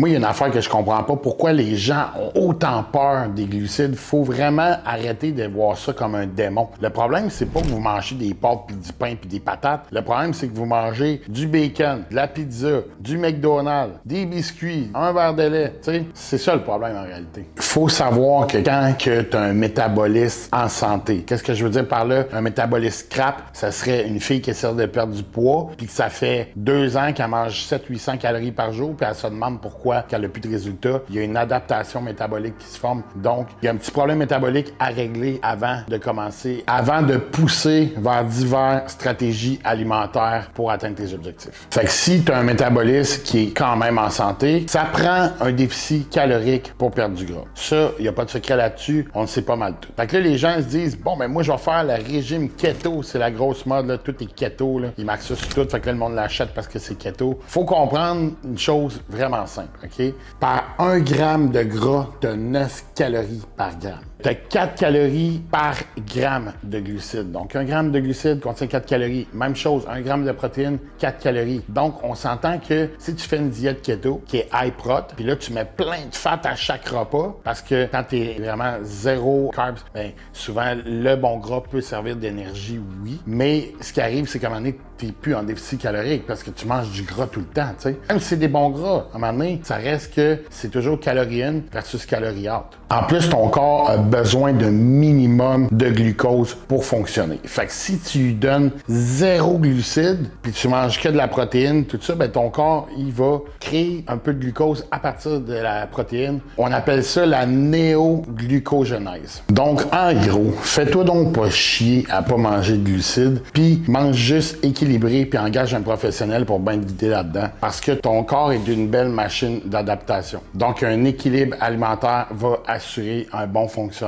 Moi, il y a une affaire que je comprends pas. Pourquoi les gens ont autant peur des glucides? Faut vraiment arrêter de voir ça comme un démon. Le problème, c'est pas que vous mangez des pâtes, puis du pain, puis des patates. Le problème, c'est que vous mangez du bacon, de la pizza, du McDonald's, des biscuits, un verre de lait. Tu sais, c'est ça le problème en réalité. Faut savoir que quand tu as un métabolisme en santé, qu'est-ce que je veux dire par là? Un métabolisme crap, ça serait une fille qui essaie de perdre du poids, puis que ça fait 2 ans qu'elle mange 700-800 calories par jour, puis elle se demande pourquoi qu'elle n'a plus de résultats. Il y a une adaptation métabolique qui se forme. Donc, il y a un petit problème métabolique à régler avant de commencer, avant de pousser vers diverses stratégies alimentaires pour atteindre tes objectifs. Fait que si tu as un métabolisme qui est quand même en santé, ça prend un déficit calorique pour perdre du gras. Ça, il n'y a pas de secret là-dessus. On le sait pas mal tout. Fait que là, les gens se disent, bon, ben moi, je vais faire le régime keto. C'est la grosse mode, là. Tout est keto, là. Ils marquent ça sur tout. Fait que là, le monde l'achète parce que c'est keto. Faut comprendre une chose vraiment simple. OK? Par 1 gramme de gras, tu as 9 calories par gramme. Tu as 4 calories par gramme de glucides. Donc, 1 gramme de glucides contient 4 calories. Même chose, 1 gramme de protéines, 4 calories. Donc, on s'entend que si tu fais une diète keto qui est high prot, puis là, tu mets plein de fat à chaque repas, parce que quand tu es vraiment zéro carbs, bien, souvent, le bon gras peut servir d'énergie, oui. Mais ce qui arrive, c'est qu'à un moment donné, tu n'es plus en déficit calorique parce que tu manges du gras tout le temps, tu sais. Même si c'est des bons gras, à un moment donné, ça reste que c'est toujours calorie in versus calorie out. En plus, ton corps a besoin d'un minimum de glucose pour fonctionner. Fait que si tu lui donnes 0 glucides, puis tu manges que de la protéine, tout ça, ben ton corps, il va créer un peu de glucose à partir de la protéine. On appelle ça la néoglucogenèse. Donc, en gros, fais-toi donc pas chier à pas manger de glucides, puis mange juste équilibré, puis engage un professionnel pour bien te guider là-dedans. Parce que ton corps est une belle machine d'adaptation. Donc, un équilibre alimentaire va assurer un bon fonctionnement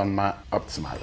optimal.